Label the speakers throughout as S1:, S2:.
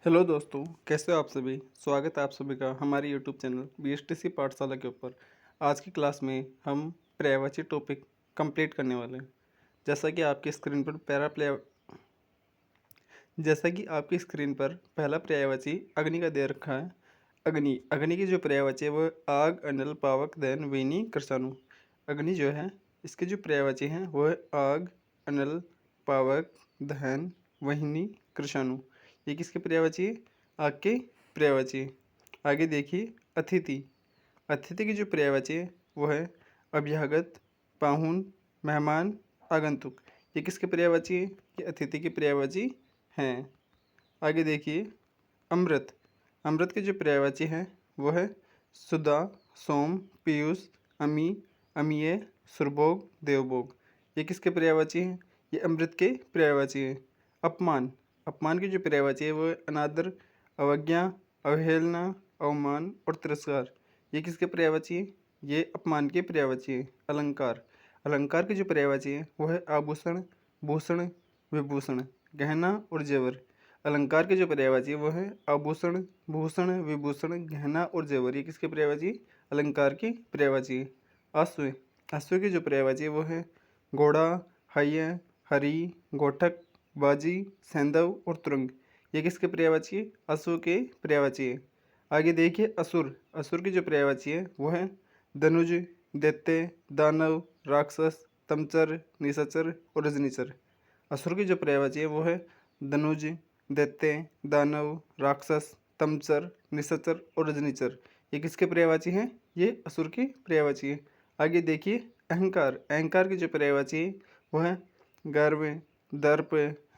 S1: Hello दोस्तों, कैसे हो आप सभी। स्वागत है आप सभी का हमारे यूट्यूब चैनल बीएसटीसी पाठशाला के ऊपर। आज की क्लास में हम पर्यायवाची टॉपिक कंप्लीट करने वाले हैं। जैसा कि आपकी स्क्रीन पर पहला पर्यायवाची अग्नि का दे रखा है। अग्नि अग्नि की जो पर्यायवाची है वो आग, अनल, पावक, दहन, वेनी, कृषाणु। अग्नि जो है इसके जो पर्यायवाची हैं वो है आग, अनल, पावक, दहन, वहिनी, कृषाणु। ये किसके पर्यायवाची है? आग के पर्यायवाची है। आगे देखिए अतिथि। अतिथि की जो पर्यायवाची है वो है अभ्यागत, पाहुन, मेहमान, आगंतुक। ये किसके पर्यायवाची है? ये अतिथि की पर्यायवाची हैं। आगे देखिए अमृत। अमृत की जो पर्यायवाची हैं वो है सुधा, सोम, पीयूष, अमी, अमीय, सुरभोग, देवभोग। ये किसके पर्यायवाची हैं? ये अमृत के पर्यायवाची हैं। अपमान। अपमान की जो पर्यायवाची है वो है अनादर, अवज्ञा, अवहेलना, अवमान और तिरस्कार। ये किसके पर्यायवाची है? ये अपमान के पर्यायवाची है। अलंकार। अलंकार की जो पर्यायवाची है वो है आभूषण, भूषण, विभूषण, गहना और जेवर। अलंकार के जो पर्यायवाची है वो है आभूषण, भूषण, विभूषण, गहना और जेवर। ये किसके पर्यायवाची? अलंकार की पर्यायवाची है। अश्व। अश्व की जो पर्यायवाची है वो है घोड़ा, हय, हरी, घोटक, बाजी, सैंधव और तुरंग। ये किसके पर्यायवाची है? अश्व के पर्यायवाची है। आगे देखिए असुर। असुर की जो पर्यायवाची है वो है धनुज, दैत्य, दानव, राक्षस, तमचर, निशाचर और रजनीचर। असुर की जो पर्यायवाची है वो है धनुज, दैत्य, दानव, राक्षस, तमचर, निशाचर और रजनीचर। ये किसके पर्यायवाची हैं? ये असुर की पर्यायवाची है। आगे देखिए अहंकार। अहंकार की जो पर्यायवाची है वो है गर्व, दर्प,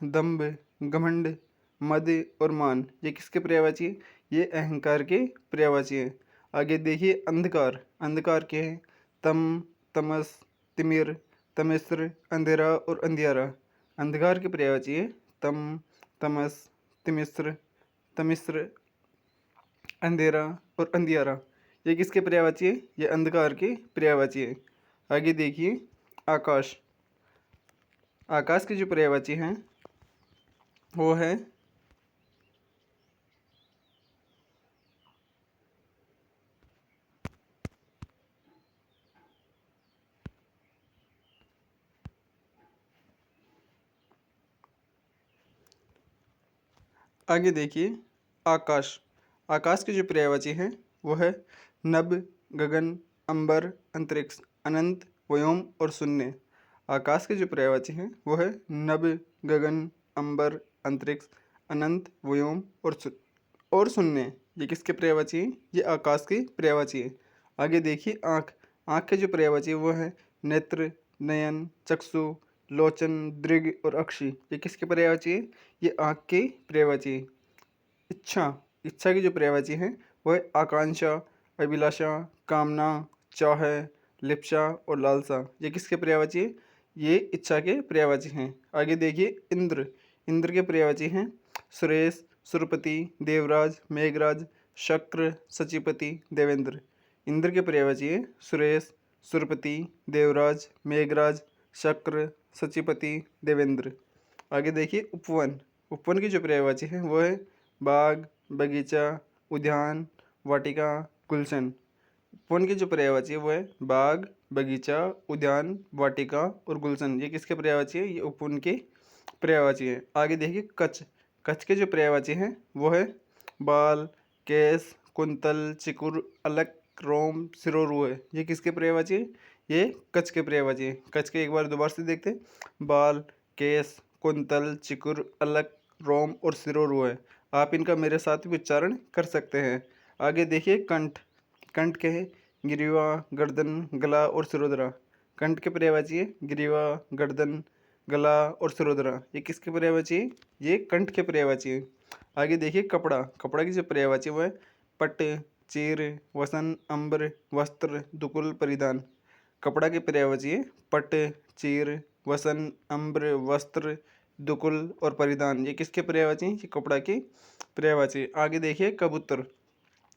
S1: दंभ, घमंड, मद और मान। ये किसके पर्यायवाची है? ये अहंकार के पर्यायवाची है। आगे देखिए अंधकार। अंधकार के हैं तम, तमस, तिमिर, तमिस्र, अंधेरा और अंधियारा। अंधकार की पर्यायवाची है तम, तमस, तिमिस्र, तमिस्र, अंधेरा और अंधियारा। ये किसके पर्यायवाची है? ये अंधकार के पर्यायवाची है। आगे देखिए आकाश। आकाश की जो पर्यायवाची हैं वो है आगे देखिए आकाश। आकाश की जो पर्यायवाची हैं वो है नभ, गगन, अंबर, अंतरिक्ष, अनंत, व्योम और शून्य। आकाश की जो पर्यायवाची हैं वो है नभ, गगन, अंबर, अंतरिक्ष, अनंत, व्योम और शून्य। ये किसके पर्यायवाची है? ये आकाश की पर्यायवाची है। आगे देखिए आँख। आँख के जो पर्यायवाची है वो है नेत्र, नयन, चक्षु, लोचन, दृग और अक्षि। ये किसके पर्यायवाची है? ये आँख की पर्यायवाची है। इच्छा। इच्छा की जो पर्यायवाची है वो है आकांक्षा, अभिलाषा, कामना, चाह, लिप्सा और लालसा। ये किसके पर्यायवाची है? ये इच्छा के पर्यायवाची हैं। आगे देखिए इंद्र। इंद्र के पर्यायवाची हैं सुरेश, सुरपति, देवराज, मेघराज, शक्र, सचिपति, देवेंद्र। इंद्र के पर्यायवाची है सुरेश, सुरपति, देवराज, मेघराज, शक्र, सचिपति, देवेंद्र। आगे देखिए उपवन। उपवन की जो पर्यायवाची है वो है बाग, बगीचा, उद्यान, वाटिका, गुलशन। उपवन की जो पर्यायवाची है वो है बाग, बगीचा, उद्यान, वाटिका और गुलशन। ये किसके पर्यायवाची है? ये उपवन के पर्यायवाची है। आगे देखिए कच्छ। कच्छ के जो पर्यायवाची हैं वो है बाल, केस, कुंतल, चिकुर, अलक, रोम, सिरोरूह। ये किसके पर्यायवाची है? ये कच्छ के पर्यायवाची है। कच्छ के एक बार दोबारा से देखते हैं। बाल, केस, कुंतल, चिकुर, अलक, रोम और सिरोरूह। आप इनका मेरे साथ भी उच्चारण कर सकते हैं। आगे देखिए कंठ। कंठ के हैं ग्रीवा, गर्दन, गला और सिरोधरा। कंठ के पर्यायवाची है ग्रीवा, गर्दन, गला और सिरोधरा। ये किसके पर्यायवाची है? ये कंठ के पर्यायवाची है। आगे देखिए कपड़ा। कपड़ा की जो पर्यायवाची है वो है पट, चीर, वसन, अंबर, वस्त्र, दुकुल, परिधान। कपड़ा की पर्यायवाची है पट, चीर, वसन, अम्बर, वस्त्र, दुकुल और परिधान। ये किसके पर्यायवाची हैं? ये कपड़ा की पर्यायवाची है। आगे देखिए कबूतर।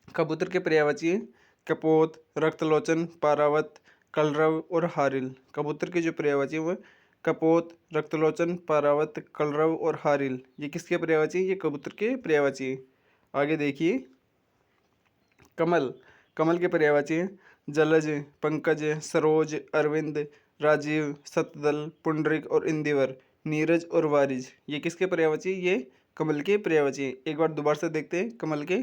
S1: कबूतर के पर्यायवाची है कपोत, रक्तलोचन, पारावत, कलरव और हारिल। कबूतर की जो पर्यायवाची है वो है कपोत, रक्तलोचन, पारावत, कलरव और हारिल ये किसके पर्यायवाची? ये कबूतर के पर्यायवाची हैं। आगे देखिए कमल, कमल के पर्यायवाची हैं जलज, पंकज, सरोज, अरविंद, राजीव, सतदल, पुंडरिक और इंदिवर, नीरज और वारिज ये किसके पर्यायवाची? ये कमल के पर्यायवाची हैं। एक बार दोबारा से देखते हैं कमल के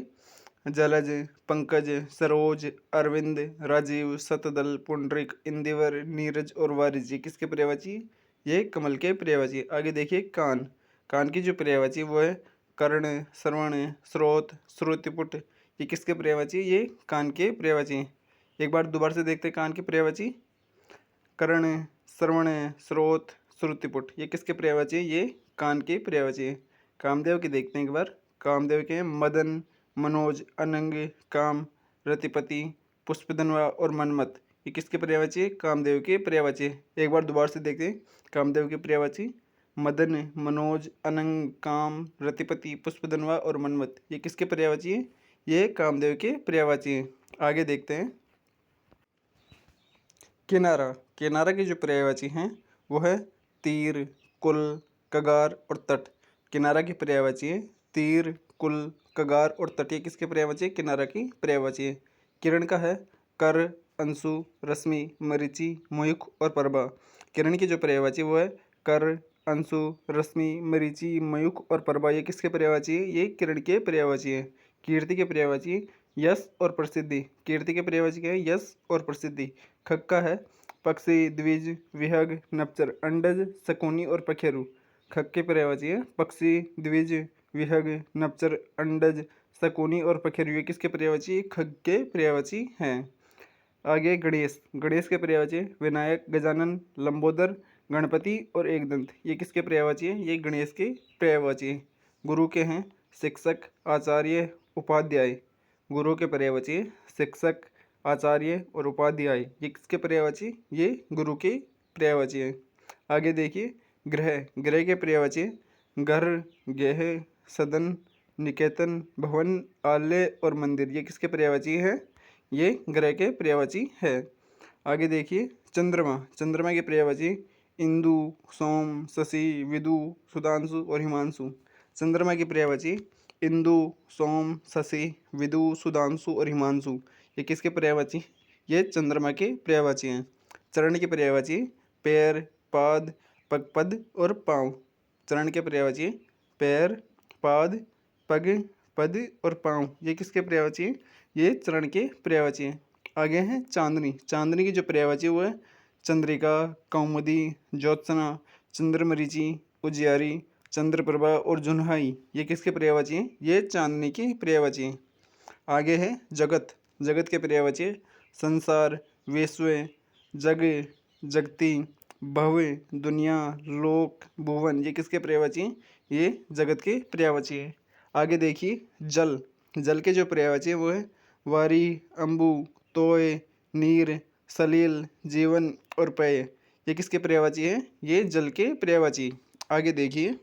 S1: जलज, पंकज, सरोज, अरविंद, राजीव, सतदल, पुंडरिक, इंदिवर, नीरज और वारिज ये किसके पर्यायवाची? ये कमल के पर्यायवाची। आगे देखिए कान, कान की जो पर्यायवाची वो है कर्ण, श्रवण, स्रोत, श्रुतिपुट ये किसके पर्यायवाची? ये कान के पर्यायवाची। एक बार दोबारा से देखते हैं कान के पर्यायवाची कर्ण, श्रवण, स्रोत, श्रुतिपुट ये किसके पर्यायवाची? ये कान के पर्यायवाची है। कामदेव के देखते हैं एक बार। कामदेव के मदन, मनोज, अनंग, काम, रतिपति, पुष्पधनवा और मनमत ये किसके पर्यायवाची? कामदेव के पर्यायवाची। एक बार दोबारा से देखते हैं कामदेव के पर्यायवाची मदन, मनोज, अनंग, काम, रतिपति, पुष्पधनवा और मनमत ये किसके पर्यायवाची है? ये कामदेव के पर्यायवाची हैं। आगे देखते हैं किनारा, किनारा की जो पर्यायवाची हैं वो है तीर, कुल, कगार और तट। किनारा की पर्यायवाची है तीर, कुल, कगार और तट ये किसके पर्यायवाची है? किनारा की पर्यायवाची है। किरण का है कर, अंशु, रश्मि, मरीचि, मुयुख और प्रभा। किरण की जो पर्यायवाची वो है कर, अंशु, रश्मि, मरीचि, मयुख और प्रभा ये किसके पर्यायवाची है? ये किरण के पर्यायवाची है। कीर्ति के पर्यायवाची यश और प्रसिद्धि। कीर्ति के पर्यायवाची क्या है? यश और प्रसिद्धि। खग का है पक्षी, द्विज, विहग, नपचर, अंडज, शकुनी और पखेरु। खग के पर्यायवाची है पक्षी, द्विज, विहग, नपचर, अंडज, शकुनी और पखेरु ये किसके पर्यायवाची? खग के पर्यायवाची हैं। आगे गणेश, गणेश के पर्यायवाची विनायक, गजानन, लंबोदर, गणपति और एकदंत ये किसके पर्यायवाची है? ये गणेश के पर्यायवाची है। गुरु के हैं शिक्षक, आचार्य, उपाध्याय। गुरु के पर्यायवाची शिक्षक, आचार्य और उपाध्याय ये किसके पर्यायवाची? ये गुरु के पर्यायवाची है। आगे देखिए गृह, गृह के पर्यायवाची घर, गेह, सदन, निकेतन, भवन, आलय और मंदिर ये किसके पर्यायवाची है? ये ग्रह के पर्यायवाची है। आगे देखिए चंद्रमा, चंद्रमा के पर्यायवाची इंदु, सोम, शशि, विदु, सुधांशु और हिमांशु। चंद्रमा की पर्यायवाची इंदु, सोम, शशि, विदु, सुधांशु और हिमांशु ये किसके पर्यायवाची? ये चंद्रमा के पर्यायवाची हैं। चरण के पर्यायवाची पैर, पाद, पगपद और पाँव। चरण के पर्यायवाची पैर, पाद, पग, पद और पाँव ये किसके पर्यायवाची हैं? ये चरण के पर्यायवाची हैं। आगे हैं चांदनी, चांदनी की जो पर्यायवाची वो है चंद्रिका, कौमुदी, ज्योत्सना, चंद्रमरीचि, उजियारी, चंद्रप्रभा और जुन्हाई ये किसके पर्यायवाची हैं? ये चांदनी की पर्यायवाची हैं। आगे है जगत, जगत के पर्यायवाची संसार, विश्व, जग, जगती, भव्य, दुनिया, लोक, भुवन ये किसके पर्यायवाची हैं? ये जगत के पर्यायवाची हैं। आगे देखिए जल, जल के जो पर्यायवाची हैं वो है वारी, अम्बु, तोय, नीर, सलील, जीवन और पेय ये किसके पर्यायवाची है? ये जल के पर्यायवाची। आगे देखिए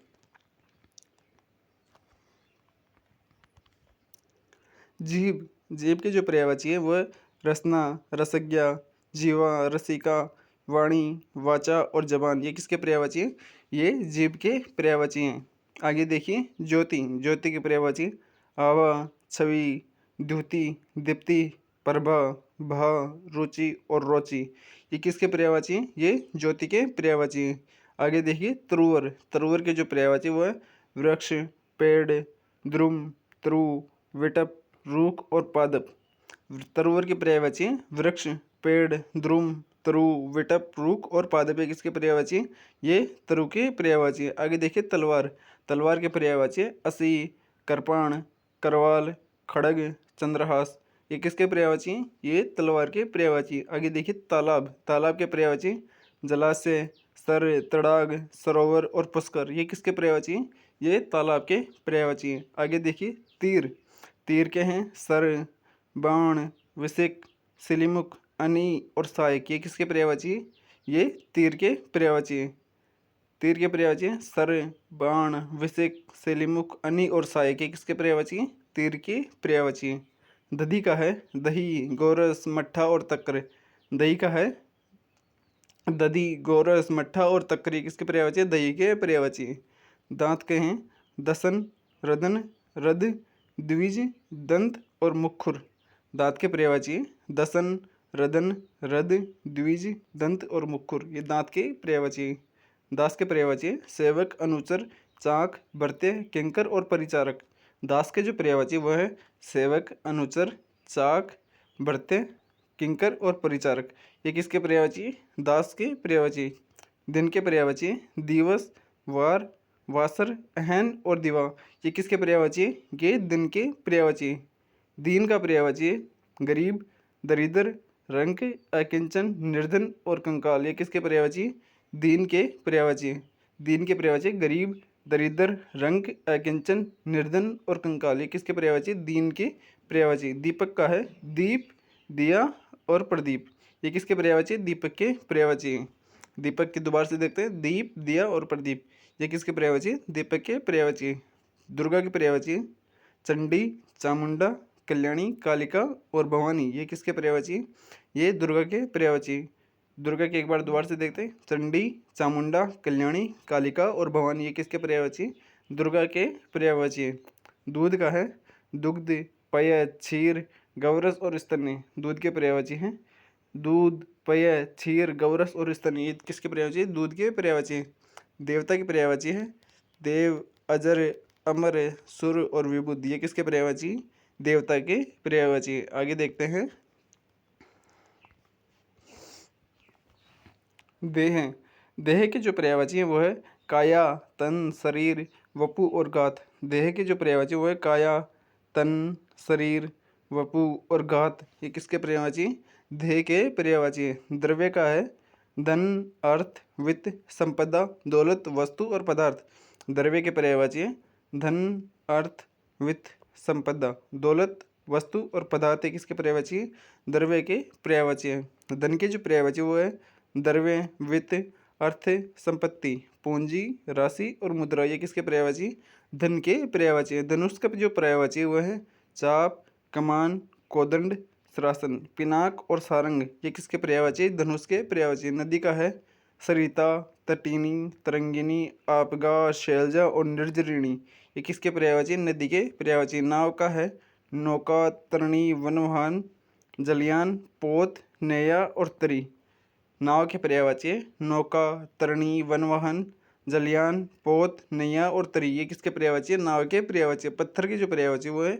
S1: जीभ, जीभ की जो पर्यायवाची है वो है रसना, रसज्ञा, जीवा, रसिका, वाणी, वाचा और जबान ये किसके पर्यायवाची है? ये जीभ के पर्यायवाची हैं। आगे देखिए ज्योति, ज्योति की पर्यायवाची आवा, छवि, द्युति, दीप्ति, प्रभा, भा, रुचि और रोचि ये किसके पर्यायवाची हैं? ये ज्योति के पर्यायवाची हैं। आगे देखिए तरुवर, तरुवर के जो पर्यायवाची वो है वृक्ष, पेड़, द्रुम, तरु, विटप, रूख और पादप। तरुवर की पर्यायवाची हैं वृक्ष, पेड़, द्रुम, तरु, विटप, रूख और पादप ये किसके पर्यायवाची हैं? ये तरु के पर्यायवाची है। आगे देखिए तलवार, तलवार के पर्यायवाची है असी, कृपाण, करवाल, खड़ग, चंद्रहास ये किसके पर्यायवाची हैं? ये तलवार के पर्यायवाची। आगे देखिए तालाब, तालाब के पर्यायवाची जलाशय, सर, तड़ाग, सरोवर और पुष्कर ये किसके पर्यायवाची हैं? ये तालाब के पर्यायवाची हैं। आगे देखिए तीर, तीर के हैं सर, बाण, विसिक, सिलिमुख, अनी और सहायक ये किसके पर्यायवाची है? ये तीर के पर्यायवाची हैं। तीर के पर्यायवाची हैं सर, बाण, विसिक, सिलिमुख, अनी और सहायक ये किसके पर्यायवाची हैं? तीर के पर्यायवाची हैं। दधी का है दही, गोरस, मट्ठा और तक्र। दही का है दधी, गोरस, मट्ठा और तक्करी किसके पर्यायवाची? दही के पर्यायवाची। दांत के हैं दसन, रदन, रद, द्विज, दंत और मुखुर। दांत के पर्यायवाची दसन, रदन, रद, द्विज, दंत और मुखुर, ये दांत के पर्यायवाची। दास के पर्यायवाची सेवक, अनुचर, चाक, भृत्य, किंकर और परिचारक। दास के जो पर्यायवाची वो है सेवक, अनुचर, चाक, भृत्य, किंकर और परिचारक, ये किसके पर्यायवाची? दास के पर्यायवाची। दिन के पर्यायवाची दिवस, वार, वासर, अहन और दिवा, ये किसके पर्यायवाची? ये दिन के पर्यायवाची। दीन का पर्यायवाची गरीब, दरिद्र, रंक, अकिंचन, निर्धन और कंकाल, ये किसके पर्यायवाची? दीन के पर्यायवाची। दीन के पर्यायवाची गरीब, दरिद्र, रंक, अकिंचन, निर्धन और कंकाल, ये किसके पर्यायवाची? दीन के पर्यायवाची। दीपक का है दीप, दिया और प्रदीप, ये किसके पर्यायवाची? दीपक के पर्यायवाची। दीपक की दोबारा से देखते हैं, दीप, दिया और प्रदीप, ये किसके पर्यायवाची? दीपक के पर्यायवाची। दुर्गा की पर्यायवाची चंडी, चामुंडा, कल्याणी, कालिका और भवानी, ये किसके पर्यायवाची? ये दुर्गा के पर्यायवाची। दुर्गा के एक बार दोबारा से देखते हैं, चंडी, चामुंडा, कल्याणी, कालिका और भवानी, ये किसके पर्यायवाची? दुर्गा के पर्यायवाची। दूध का है दुग्ध, पय, क्षीर, गौरस और स्तन्य, दूध के पर्यायवाची हैं। दूध, पय, क्षीर, गौरस और स्तन्य, ये किसके पर्यायवाची? दूध के पर्यायवाची। देवता की पर्यायवाची है देव, अजर, अमर, सुर और विबुद्ध, ये किसके पर्यायवाची? देवता के पर्यायवाची। आगे देखते हैं देह। देह के जो पर्यायवाची है वो है काया, तन, शरीर, वपु और गात। देह के जो पर्यायवाची वो है काया, तन, शरीर, वपु और गात, ये किसके पर्यायवाची? देह के पर्यायवाची है। द्रव्य का है धन, अर्थ, वित्त, संपदा, दौलत, वस्तु और पदार्थ। द्रव्य के पर्यायवाची है धन, अर्थ, वित्त, संपदा, दौलत, वस्तु और पदार्थ, ये किसके पर्यायवाची? द्रव्य के पर्यायवाची है। धन के जो पर्यायवाची वो है द्रव्य, वित्त, अर्थ, संपत्ति, पूंजी, राशि और मुद्रा, ये किसके पर्यायवाची? धन के पर्यायवाची है। धनुष का जो पर्यायवाची है वह है चाप, कमान, कोदंड, सरासन, पिनाक और सारंग, ये किसके पर्यायवाची? धनुष के पर्यायवाची। नदी का है सरिता, तटिनी, तरंगिनी, आपगा, शैलजा और निर्जरिणी, ये किसके पर्यायवाची? नदी के पर्यायवाची। नाव का है नौका, तरणी, वनवाहन, जलयान, पोत, नैया और तरी। नाव के पर्यायवाची नौका, तरणी, वनवाहन, जलयान, पोत, नैया और तरी, ये किसके पर्यायवाची? नाव के पर्यायवाची। पत्थर की जो पर्यायवाची वो है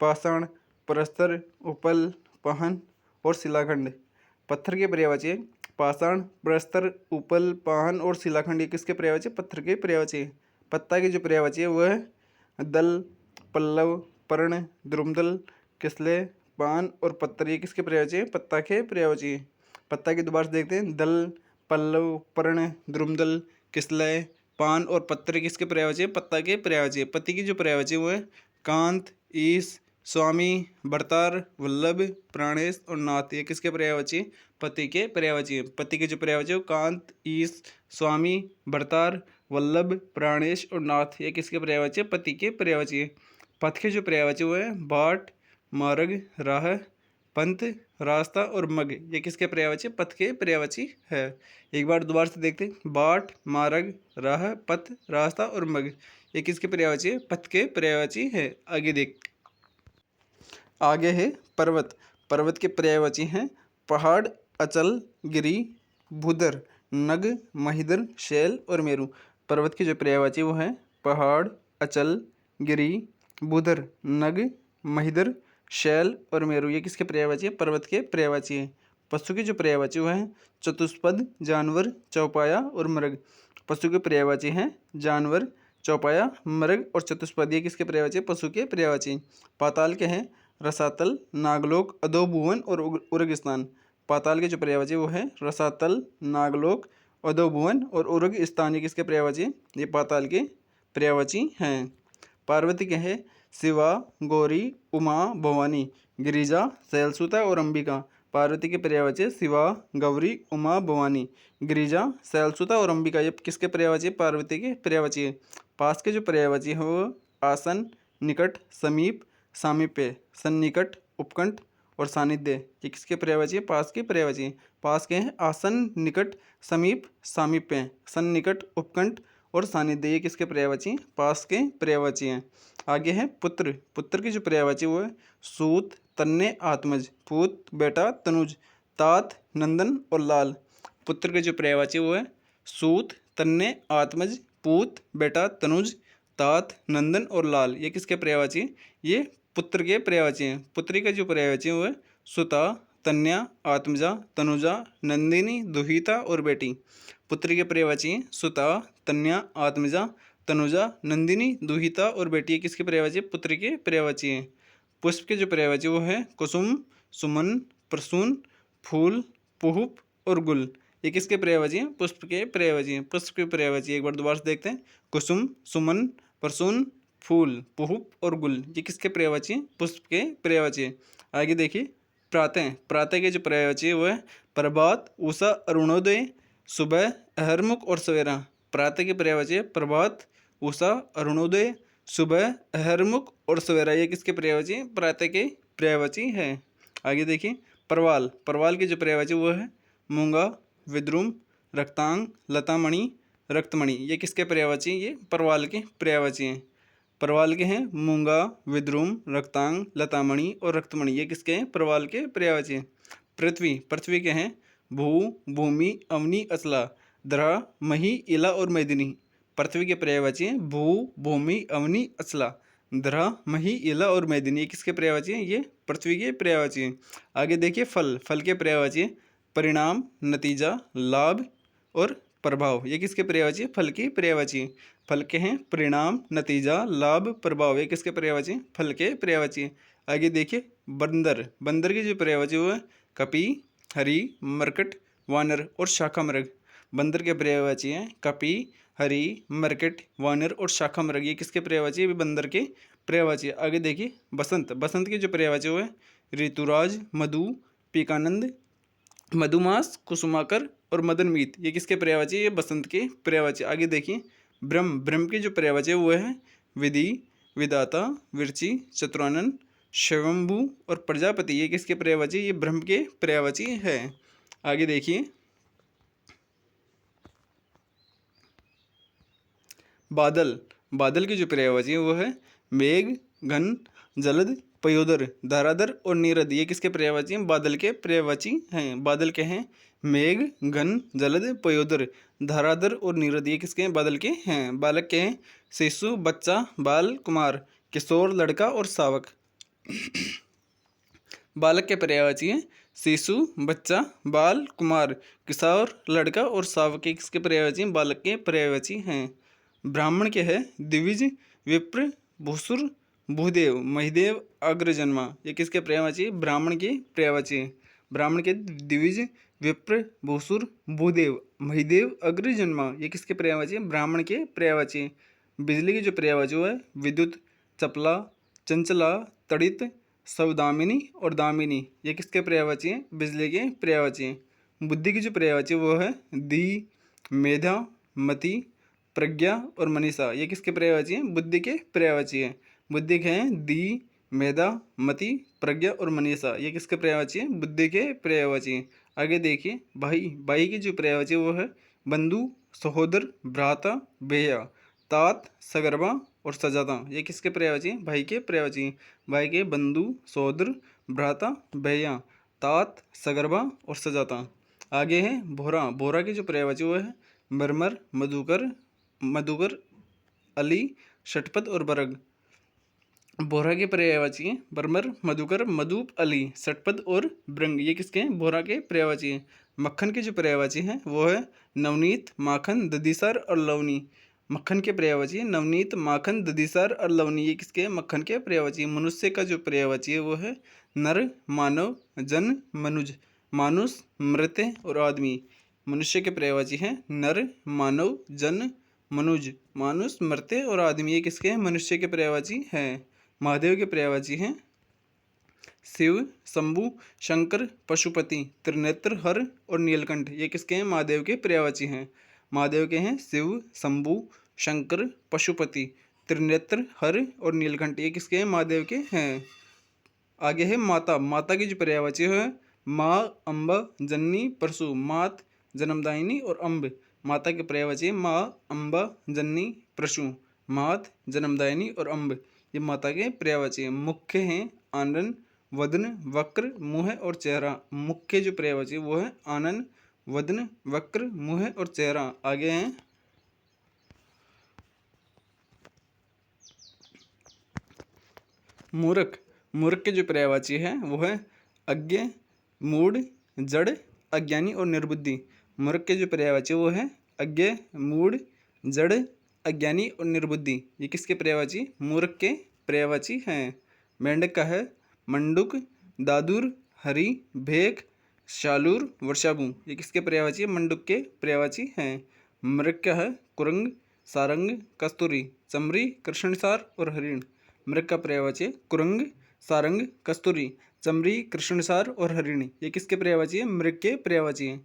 S1: पाषाण, प्रस्तर, उपल, पहन और शिलाखंड। पत्थर के पर्यायवाची पाषाण, प्रस्तर, उपल, पाहन और शिलाखंड, ये किसके पर्यायवाची? पत्थर के पर्यायवाची। पत्ता की जो पर्यायवाची है वो है दल, पल्लव, पर्ण, द्रुमदल, किसले, पान और पत्तर, ये किसके पर्यायवाची? पत्ता के पर्यायवाची। पत्ता की दोबारा से देखते हैं, दल, पल्लव, पर्ण, द्रुमदल, किसलय, पान और पत्तर किसके पर्यायवाची? पत्ता के पर्यायवाची। पति की जो पर्यायवाची वो है कांत, ईश, स्वामी, भरतार, वल्लभ, प्राणेश और नाथ, ये किसके पर्यायवाची? पति के पर्यायवाची। पति के जो पर्यायवाची कांत, ईश, स्वामी, भरतार, वल्लभ, प्राणेश और नाथ, ये किसके पर्यायवाची? पति के पर्यायवाची। पथ के जो पर्यायवाची वो है बाट, मार्ग, राह, पंथ, रास्ता और मग, ये किसके पर्यायवाची? पथ के पर्यायवाची है। एक बार दोबारा से देखते हैं, बाट, मार्ग, राह, पथ, रास्ता और मग, ये किसके पर्यायवाची है? पथ के पर्यायवाची है। आगे देख आगे है पर्वत। पर्वत के पर्यायवाची हैं पहाड़, अचल, गिरी, भूधर, नग, महिधर, शैल और मेरू। पर्वत की जो पर्यायवाची वो है पहाड़, अचल, गिरी, भूधर, नग, महिधर, शैल और मेरू, ये किसके पर्यायवाची है? पर्वत के पर्यायवाची है। पशु की जो पर्यायवाची वो है चतुष्पद, जानवर, चौपाया और मृग। पशु के पर्यायवाची हैं जानवर, चौपाया, मृग और चतुष्पद, ये किसके पर्यायवाची? पशु के पर्यायवाची। पाताल के हैं रसातल, नागलोक, अधोभुवन और उर्ग स्थान। पाताल के जो पर्यायवाची वो है रसातल, नागलोक, अधोभुवन और उर्ग स्थान, ये किसके पर्यायवाची? ये पाताल के पर्यायवाची हैं। पार्वती के हैं शिवा, गौरी, उमा, भवानी, गिरिजा, शैलसुता और अंबिका। पार्वती के पर्यायवाची शिवा, गौरी, उमा, भवानी, गिरिजा, शैलसुता और अंबिका, ये किसके पर्यायवाची? पार्वती के पर्यायवाची है। पास के जो पर्यायवाची है वो आसन, निकट, समीप, सामीप्य, सन्निकट, उपकंठ और सानिध्य ये किसके पर्यायवाची है? पास के पर्यायवाची हैं। पास के हैं आसन, निकट, समीप, सामीप्य। सन्निकट, उपकंठ और सानिध्य ये किसके पर्यायवाची हैं? पास के पर्यायवाची हैं। आगे है पुत्र। पुत्र की जो पर्यायवाची वो है सूत, तन्ने, आत्मज। पूत, बेटा, तनुज, तात, नंदन और लाल। पुत्र के जो पर्यायवाची वो है सूत, तन्ने, आत्मज, पूत, बेटा, तनुज, तात, नंदन और लाल ये किसके पर्यायवाची हैं? ये पुत्र के पर्यायवाची हैं। पुत्री का जो पर्यायवाची है वो है सुता, तन्या, आत्मजा, तनुजा, नंदिनी, दुहिता और बेटी। पुत्री के पर्यायवाची हैं सुता, तन्या, आत्मजा, तनुजा, नंदिनी, दुहिता और बेटी। ये किसके पर्यायवाची है? पुत्री के पर्यायवाची हैं। पुष्प के जो पर्यायवाची वो है कुसुम, सुमन, प्रसून, फूल, पुष्प और गुल। ये किसके पर्यायवाची हैं? पुष्प के पर्यायवाची हैं। पुष्प के पर्यायवाची एक बार दोबारा से देखते हैं। कुसुम, सुमन, प्रसून, फूल, पुष्प और गुल ये किसके पर्यायवाची हैं? पुष्प के पर्यायवाची हैं। आगे देखिए प्रातः। प्रातः के जो पर्यायवाची है वो है प्रभात, उषा, अरुणोदय, सुबह, अहरमुख और सवेरा। प्रातः के पर्यायवाची है प्रभात, उषा, अरुणोदय, सुबह, अहरमुख और सवेरा ये किसके पर्यायवाची हैं? प्रातः के पर्यायवाची है। आगे देखिए परवाल। परवाल के जो पर्यायवाची वो है मूंगा, विद्रुम, रक्तांग, लतामणि, रक्तमणि ये किसके पर्यायवाची? ये परवाल के पर्यायवाची हैं। परवाल के हैं मूंगा, विद्रुम, रक्तांग, लतामणि और रक्तमणि ये किसके हैं? परवाल के पर्यायवाची हैं। पृथ्वी। पृथ्वी के हैं भू, भूमि, अवनी, असला, द्रा, मही, इला और मैदिनी। पृथ्वी के पर्यायवाची हैं भू, भूमि, अवनी, असला, द्रा, मही, इला और मैदिनी ये किसके पर्यायवाची हैं? ये पृथ्वी के पर्यायवाची हैं। आगे देखिए फल। फल के पर्यायवाची हैं परिणाम, नतीजा, लाभ और प्रभाव ये किसके पर्यायवाची है? फल की पर्यायवाची है। फल के हैं परिणाम, नतीजा, लाभ, प्रभाव ये किसके पर्यायवाची हैं? फल के पर्यायवाची है। आगे देखिए बंदर। बंदर की जो पर्यायवाची वो है कपि, हरि, मरकट, वानर और शाखा मृग। बंदर के पर्यायवाची हैं कपि, हरि, मरकट, वानर और शाखा मृग ये किसके पर्यायवाची है? बंदर के पर्यायवाची है। आगे देखिए बसंत। बसंत की जो पर्यायवाची वो है ऋतुराज, मधु, पीकानंद, मधुमास, कुसुमाकर और मदनमीत ये किसके पर्यायवाची है? ये बसंत के पर्यायवाची। आगे देखिए ब्रह्म। ब्रह्म की जो पर्यायवाची है वो है विधि, विधाता, विरचि, चतुरानन, स्वयंभू और प्रजापति ये किसके पर्यायवाची? ये ब्रह्म के पर्यायवाची है। आगे देखिए बादल। बादल की जो पर्यायवाची है वो है मेघ, घन, जलद, पयोदर, धाराधर और नीरद ये किसके पर्यायवाची हैं? बादल के पर्यायवाची हैं। बादल के हैं मेघ, घन, जलद, पयोदर, धाराधर और नीरद ये किसके हैं? बादल के हैं। बालक के हैं शिशु, बच्चा, बाल, कुमार, किशोर, लड़का और शावक। बालक के पर्यायवाची हैं शिशु, बच्चा, बाल, कुमार, किशोर, लड़का और शावक ये किसके पर्यायवाची हैं? बालक के पर्यायवाची हैं। ब्राह्मण के है द्विज, विप्र, भूसुर, भूदेव, महिदेव, अग्रजन्मा ये किसके पर्यायवाची? ब्राह्मण के पर्यायवाची है। ब्राह्मण के द्विज, विप्र, भूसुर, भूदेव, महिदेव, अग्रजन्मा ये किसके पर्यायवाची? ब्राह्मण के पर्यायवाची। बिजली की जो पर्यायवाची है विद्युत, चपला, चंचला, तड़ित, सौदामिनी और दामिनी ये किसके पर्यायवाची हैं? बिजली के पर्यायवाची हैं। बुद्धि की जो पर्यायवाची वो है दी, मेधा, मति, प्रज्ञा और मनीषा ये किसके पर्यायवाची हैं? बुद्धि के पर्यायवाची हैं। बुद्धि के हैं दी, मेधा, मति, प्रज्ञा और मनीषा ये किसके पर्यायवाची हैं? बुद्धि के पर्यायवाची हैं। आगे देखिए भाई। भाई की जो पर्यायवाची वो है बंधु, सहोदर, भ्राता, भैया, तात, सगर्भा और सजाता ये किसके पर्यायवाची हैं? भाई के पर्यायवाची हैं। भाई के बंधु, सहोदर, भ्राता, भैया, तात, सगर्भा और सजाता। आगे है भोरा। भोरा की जो पर्यायवाची वो है मरमर, मधुकर, मधुकर, अली, षटपद और बरग। बोरा के पर्यायवाची हैं बरमर, मधुकर, मधुप, अली, षटपद और ब्रंग ये किसके हैं? बोरा के पर्यायवाची हैं। मक्खन के जो पर्यायवाची हैं वो है नवनीत, माखन, दधीसार और लवनी। मक्खन के पर्यायवाची है नवनीत, माखन, दधीसार और लवनी ये किसके? मक्खन के पर्यायवाची। मनुष्य का जो पर्यायवाची है वो है नर, मानव, जन, मनुज, मानुष, मृत्य और आदमी। मनुष्य के पर्यायवाची हैं नर, मानव, जन, मनुज, मानुष, मर्त्य और आदमी ये किसके हैं? मनुष्य के पर्यायवाची हैं। महादेव के पर्यायवाची हैं शिव, शंभु, शंकर, पशुपति, त्रिनेत्र, हर और नीलकंठ ये किसके हैं? महादेव के पर्यायवाची हैं। महादेव के हैं शिव, शंभु, शंकर, पशुपति, त्रिनेत्र, हर और नीलकंठ ये किसके हैं? महादेव के हैं। आगे है माता। माता की जो पर्यायवाची है माँ, अम्ब, जननी, परसु। मात जन्मदायिनी और अम्ब। माता के पर्यायवाची है माँ, अम्ब, जननी, परसु। मात जन्मदायिनी और अम्ब, ये माता के पर्यायवाची हैं। मुख्य हैं आनन, वदन, वक्र, मुँह और चेहरा। मुख्य जो पर्यायवाची है वो है आनन, वदन, वक्र, मुँह और चेहरा। आगे हैं मूर्ख। मूर्ख के जो पर्यायवाची है वो है अज्ञ, मूढ़, जड़, अज्ञानी और निर्बुद्धि। मूर्ख के जो पर्यायवाची वो है अज्ञ, मूढ़, जड़, अज्ञानी और निर्बुद्धि। ये किसके पर्यायवाची? मूर्ख के पर्यायवाची हैं। मेंढक का है मंडुक, दादुर, हरि, भेक, शालूर, वर्षाबू। ये किसके पर्यायवाची है? मंडुक के पर्यायवाची हैं। मृग का है कुरंग, सारंग, कस्तूरी, चमरी, कृष्णसार और हरिण। मृग का पर्यायवाची है कुरंग, सारंग, कस्तूरी, चमरी, कृष्णसार और हरिणी। ये किसके पर्यायवाची है? मृग के पर्यायवाची है।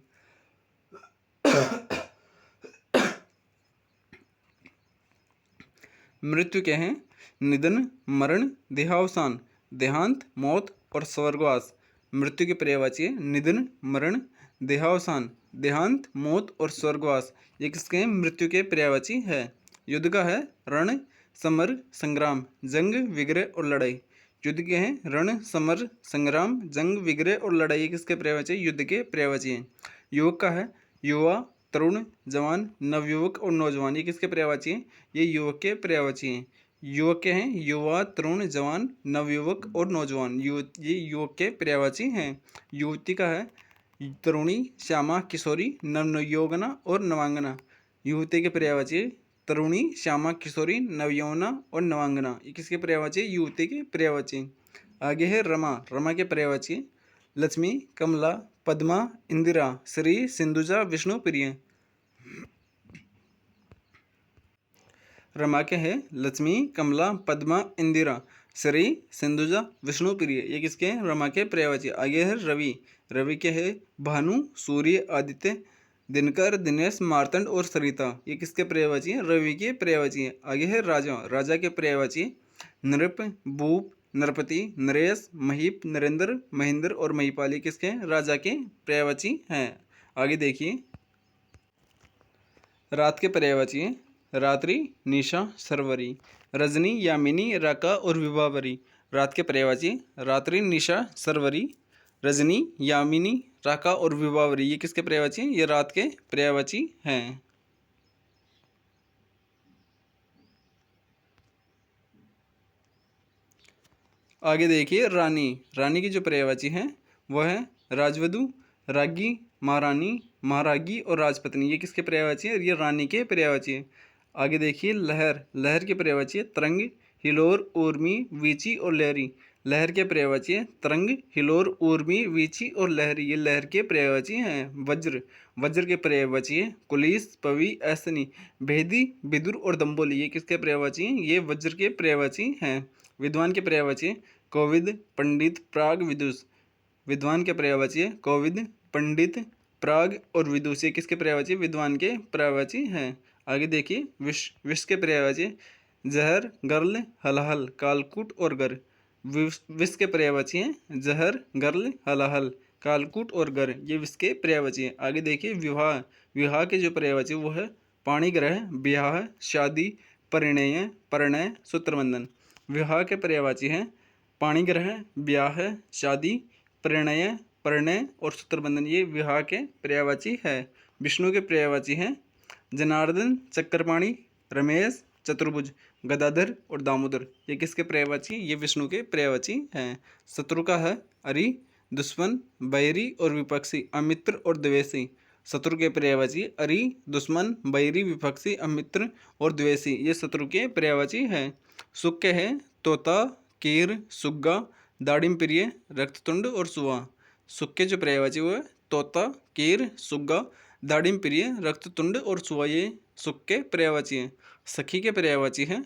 S1: मृत्यु के हैं निधन, मरण, देहावसान, देहांत, मौत और स्वर्गवास। मृत्यु के पर्यायवाची है निधन, मरण, देहावसान, देहांत, मौत और स्वर्गवास। ये किसके हैं? मृत्यु के पर्यायवाची है। युद्ध का है रण, समर, संग्राम, जंग, विग्रह और लड़ाई। युद्ध के हैं रण, समर, संग्राम, जंग, विग्रह और लड़ाई। ये किसके पर्यायवाची? युद्ध के पर्यायवाची हैं। युवक का है युवा, तरुण, जवान, नवयुवक और नौजवान। ये किसके पर्यायवाची हैं? ये युवक के पर्यायवाची हैं। युवक के हैं युवा, तरुण, जवान, नवयुवक और नौजवान। ये युवक के पर्यायवाची हैं। युवती का है तरुणी, श्यामा, किशोरी, नवयौवना और नवांगना। युवती के पर्यायवाची तरुणी, श्यामा, किशोरी, नवयौवना और नवांगना। ये किसके पर्यायवाची? युवती के पर्यायवाची। आगे है रमा। रमा के पर्यायवाची लक्ष्मी, कमला, पद्मा, इंदिरा, श्री, सिंधुजा, विष्णु, प्रिय। रमा के है लक्ष्मी, कमला, पद्मा, इंदिरा, श्री, सिंधुजा, विष्णु, प्रिय। ये किसके हैं? रमा के पर्यायवाची। आगे है रवि। रवि के है भानु, सूर्य, आदित्य, दिनकर, दिनेश, मार्तंड और सरिता। ये किसके पर्यायवाची हैं? रवि के पर्यायवाची हैं। आगे है राजा। राजा के पर्यायवाची नृप, भूप, नरपति, नरेश, महीप, नरेंद्र, महेंद्र और महिपाल। ये किसके हैं? राजा के पर्यायवाची हैं। आगे देखिए रात के पर्यायवाची हैं रात्रि, निशा, सरवरी, रजनी, यामिनी, राका और विभावरी। रात के पर्यायवाची रात्रि, निशा, सरवरी, रजनी, यामिनी, राका और विभावरी। ये किसके पर्यायवाची हैं? ये रात के पर्यायवाची हैं। आगे देखिए रानी। रानी की जो पर्यायवाची हैं वह है राजवधु, राज्ञी, महारानी, महारागी और राजपत्नी। ये किसके पर्यायवाची है? ये रानी के पर्यायवाची है। आगे देखिए लहर। लहर के पर्यायवाची है तरंग, हिलोर, ऊर्मी, वीची और लहरी। लहर के पर्यायवाची है तरंग, हिलोर, ऊर्मी, वीची और लहरी। ये लहर के पर्यायवाची हैं। वज्र। वज्र के पर्यायवाची है कुलीस, पवी, ऐसनी, भेदी, विदुर और दम्बोली। ये किसके पर्यायवाची हैं? ये वज्र के पर्यायवाची हैं। विद्वान के पर्यायवाची कोविद, पंडित, प्राग, विदुष। विद्वान के पर्यायवाची है कोविद, पंडित, प्राग और विदुष। ये किसके पर्यायवाची? विद्वान के पर्यायवाची हैं। आगे देखिए विष। विष के पर्यायवाची जहर, गर्ल, हलहल, कालकूट और गर। विष के पर्यायवाची हैं जहर, गर्ल, हलहल, कालकूट और गर। ये विष के पर्यायवाची हैं। आगे देखिए विवाह। विवाह के जो पर्यायवाची वो है पाणिग्रह, ब्याह, शादी, परिणय, परिणय, सूत्रबंधन। विवाह के पर्यायवाची हैं पाणिग्रह, ब्याह, शादी, परिणय, परिणय और सूत्रबंधन। ये विवाह के पर्यायवाची है। विष्णु के पर्यायवाची हैं जनार्दन, चक्रपाणि, रमेश, चतुर्भुज, गदाधर और दामोदर। ये किसके पर्यायवाची? ये विष्णु के पर्यायवाची हैं। शत्रु का है अरि, दुश्मन, बैरी और विपक्षी, अमित्र और द्वेषी। शत्रु के पर्यायवाची अरि, दुश्मन, बैरी, विपक्षी, अमित्र और द्वेषी। ये शत्रु के पर्यायवाची हैं। सुख के है तोता, कीर, सुग्गा, दाड़िम प्रिय, रक्ततुंड और सुआ। सुख के जो पर्यायवाची वो है तोता, कीर, सुग्गा, दाड़िम प्रिय, रक्ततुंड और सुआ। ये सुख के पर्यायवाची हैं। सखी के पर्यायवाची हैं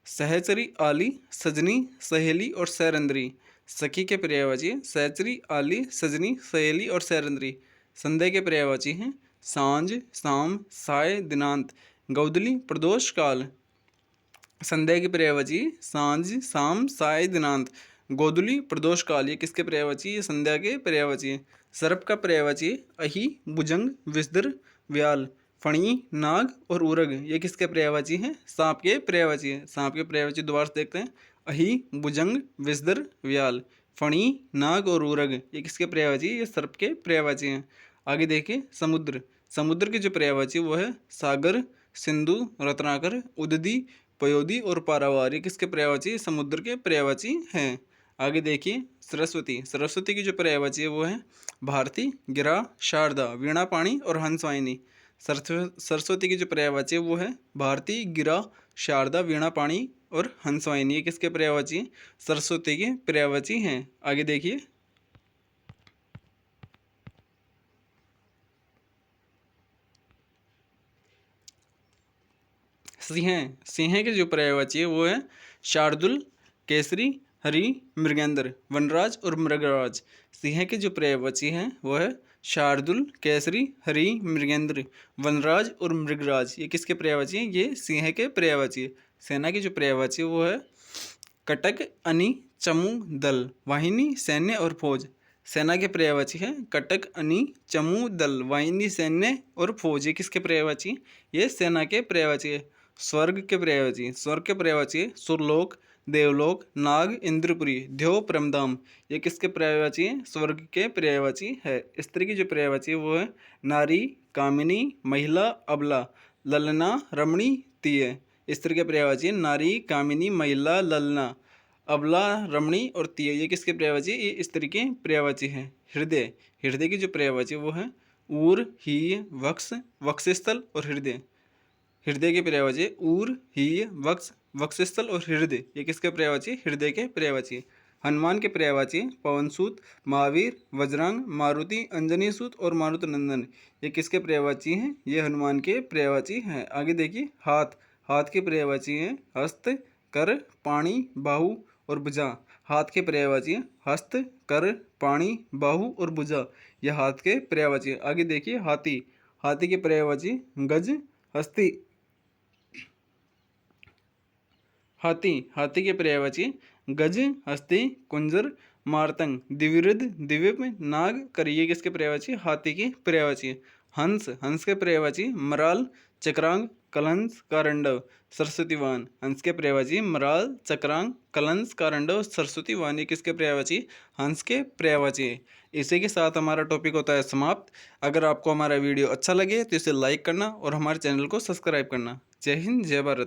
S1: सहचरी, आली, सजनी, सहेली और सैरंद्री। सखी के पर्यायवाची हैं सहचरी, आली, सजनी, सहेली और सैरंद्री। संध्या के पर्यायवाची हैं सांझ, शाम, साय, दिनांत, गौदली, प्रदोष, काल। संध्या की पर्यायवाची सांझ, शाम, साय, दिनांत, गोधूली प्रदोष काल, ये किसके पर्यायवाची? ये संध्या के पर्यायवाची है। सर्प का पर्यायवाची अहि, भुजंग, विषधर, व्याल। फणी, नाग और उरग, ये किसके पर्यायवाची हैं? सांप के पर्यायवाची है। सांप के पर्यायवाची दोबारा से देखते हैं। अहि, भुजंग, विषधर, व्याल। फणी, नाग और उरग, ये किसके पर्यायवाची? ये सर्प के पर्यायवाची हैं। आगे देखिए समुद्र। समुद्र के जो पर्यायवाची वो है सागर, सिंधु, रत्नाकर, उदधी, पयोधी और पारावार, ये किसके पर्यायवाची? समुद्र के पर्यायवाची हैं। आगे देखिए सरस्वती। सरस्वती की जो पर्यायवाची है वो है भारती, गिरा, शारदा, वीणा पाणी और हंसवाहिनी। सरस्वती की जो पर्यायवाची है वो है भारती, गिरा, शारदा, वीणा पाणी और हंसवाहिनी, ये किसके पर्यायवाची? सरस्वती के पर्यायवाची हैं। आगे देखिए सिंह। सिंह के जो पर्यायवाची है वो है शार्दुल, केसरी, हरि, मृगेंद्र, वनराज और मृगराज। सिंह के जो पर्यायवाची हैं वो है शार्दुल, केसरी, हरि, मृगेंद्र, वनराज और मृगराज, ये किसके पर्यायवाची हैं? ये सिंह के पर्यायवाची है। सेना की जो पर्यायवाची है वो है कटक, अनि, चमू, दल, वाहिनी, सैन्य और फौज। सेना के पर्यायवाची है कटक, अनि, चमू, दल, वाहिनी, सैन्य और फौज, ये किसके पर्यायवाची? ये सेना के पर्यायवाची है। स्वर्ग के पर्यायवाची। स्वर्ग के पर्यायवाची है सुरलोक, देवलोक, नाग, इंद्रपुरी, ध्यो, परमधाम, ये किसके पर्यायवाची है? स्वर्ग के पर्यायवाची है। स्त्री की जो पर्यायवाची है वो है नारी, कामिनी, महिला, अबला, ललना, रमणी, तीय। स्त्री के पर्यायवाची है नारी, कामिनी, महिला, ललना, अबला, रमणी और तीय, ये किसके पर्यायवाची? ये स्त्री के पर्यायवाची है। हृदय। हृदय की जो पर्यायवाची वो है ऊर, हीय, वक्ष, वक्षस्थल और हृदय। हृदय के पर्यायवाची ऊर, हीय, वक्ष, वक्षस्थल और हृदय, ये किसके पर्यायवाची? हृदय के पर्यायवाची। हनुमान के पर्यायवाची पवनसूत, महावीर, वज्रांग, मारुति, अंजनी सूत और मारुत नंदन, ये किसके पर्यायवाची हैं? ये हनुमान के पर्यायवाची हैं। आगे देखिए हाथ। हाथ के पर्यायवाची हैं हस्त, कर, पाणी, बाहु और भुजा। हाथ के पर्यायवाची हैं हस्त, कर, पाणी, बाहु और भुजा, यह हाथ के पर्यायवाची है। आगे देखिए हाथी। हाथी के पर्यायवाची गज, हस्ती। हाथी। हाथी के पर्यायवाची गज, हस्ती, कुंजर, मारतंग, द्विविरुद्ध, दिव्य, नाग, कर, ये किसके पर्यायवाची? हाथी की पर्यायवाची है। हंस। हंस के पर्यायवाची मराल, चक्रांग, कलंस, कारंडव, सरस्वतीवान। हंस के पर्यायवाची मराल, चक्रांग, कलंस, कारंडव, सरस्वतीवान, ये किसके पर्यायवाची? हंस के पर्यायवाची है। इसी के साथ हमारा टॉपिक होता है समाप्त। अगर आपको हमारा वीडियो अच्छा लगे तो इसे लाइक करना और हमारे चैनल को सब्सक्राइब करना। जय हिंद, जय भारत।